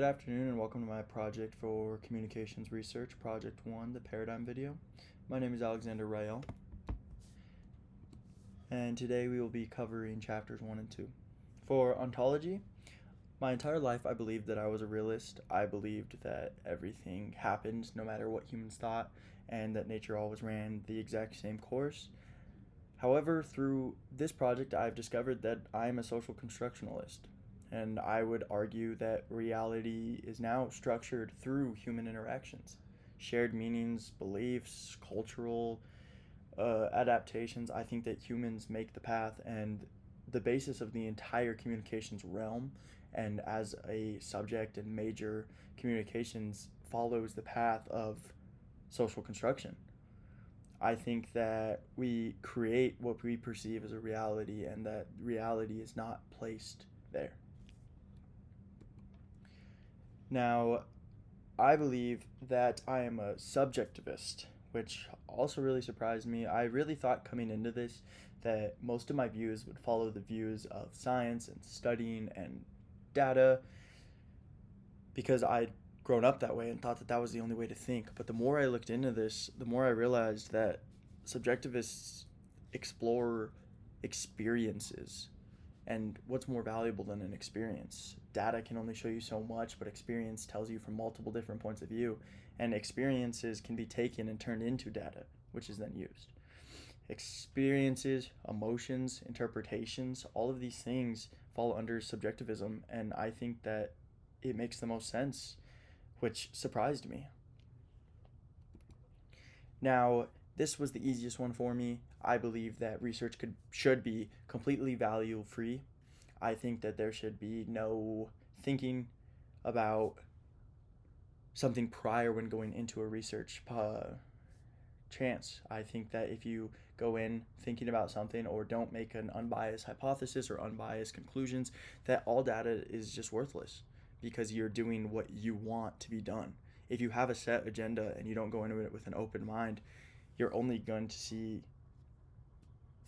Good afternoon and welcome to my project for communications research, Project 1, the Paradigm video. My name is Alexander Rael, and today we will be covering chapters 1 and 2. For ontology, my entire life I believed that I was a realist. I believed that everything happened no matter what humans thought, and that nature always ran the exact same course. However, through this project I've discovered that I am a social constructionalist. And I would argue that reality is now structured through human interactions, shared meanings, beliefs, cultural adaptations. I think that humans make the path and the basis of the entire communications realm, and as a subject in major communications follows the path of social construction. I think that we create what we perceive as a reality, and that reality is not placed there. Now, I believe that I am a subjectivist, which also really surprised me. I really thought coming into this that most of my views would follow the views of science and studying and data, because I'd grown up that way and thought that that was the only way to think. But the more I looked into this, the more I realized that subjectivists explore experiences, and what's more valuable than an experience? Data can only show you so much, but experience tells you from multiple different points of view, and experiences can be taken and turned into data, which is then used. Experiences, emotions, interpretations, all of these things fall under subjectivism, and I think that it makes the most sense, which surprised me. Now, this was the easiest one for me. I believe that research should be completely value free. I think that there should be no thinking about something prior when going into a research chance. I think that if you go in thinking about something or don't make an unbiased hypothesis or unbiased conclusions, that all data is just worthless, because you're doing what you want to be done. If you have a set agenda and you don't go into it with an open mind, you're only going to see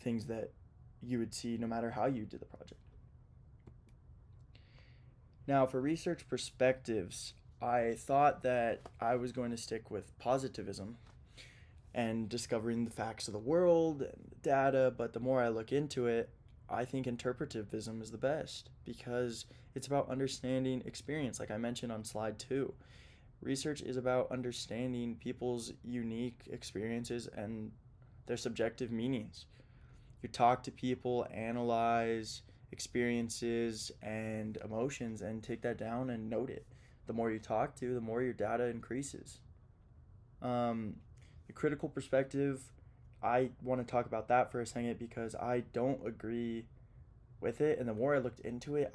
things that you would see no matter how you did the project. Now, for research perspectives, I thought that I was going to stick with positivism and discovering the facts of the world and the data, but the more I look into it, I think interpretivism is the best, because it's about understanding experience, like I mentioned on slide 2. Research is about understanding people's unique experiences and their subjective meanings. You talk to people, analyze experiences and emotions, and take that down and note it. The more you talk to, the more your data increases. The critical perspective, I want to talk about that for a second, because I don't agree with it, and the more I looked into it,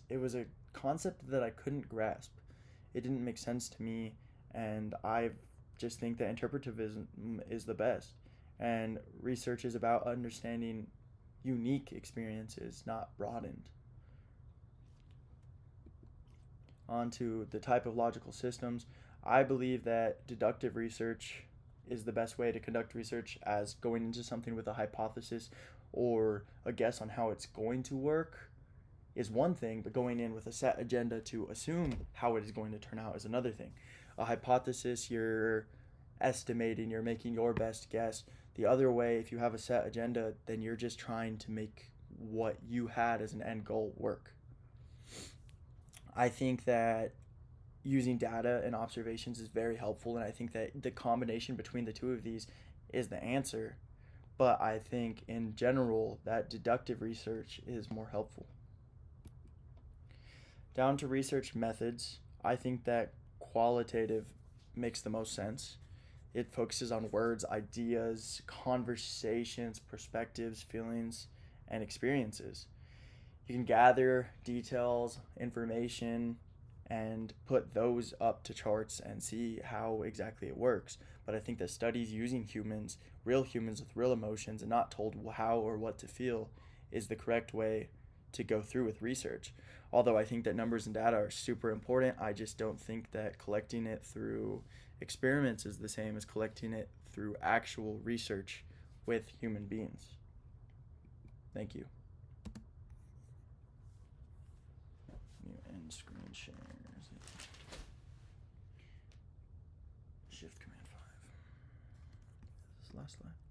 it was a concept that I couldn't grasp. It didn't make sense to me, and I just think that interpretivism is the best. And research is about understanding unique experiences, not broadened. On to the type of logical systems. I believe that deductive research is the best way to conduct research, as going into something with a hypothesis or a guess on how it's going to work is one thing, but going in with a set agenda to assume how it is going to turn out is another thing. A hypothesis, you're estimating, you're making your best guess. The other way, if you have a set agenda, then you're just trying to make what you had as an end goal work. I think that using data and observations is very helpful, and I think that the combination between the two of these is the answer. But I think in general that deductive research is more helpful. Down to research methods, I think that qualitative makes the most sense. It focuses on words, ideas, conversations, perspectives, feelings, and experiences. You can gather details, information, and put those up to charts and see how exactly it works. But I think that studies using humans, real humans with real emotions, and not told how or what to feel, is the correct way to go through with research. Although I think that numbers and data are super important, I just don't think that collecting it through experiments is the same as collecting it through actual research with human beings. Thank you. New end screen. screen shares it. Shift Command 5. This is the last slide.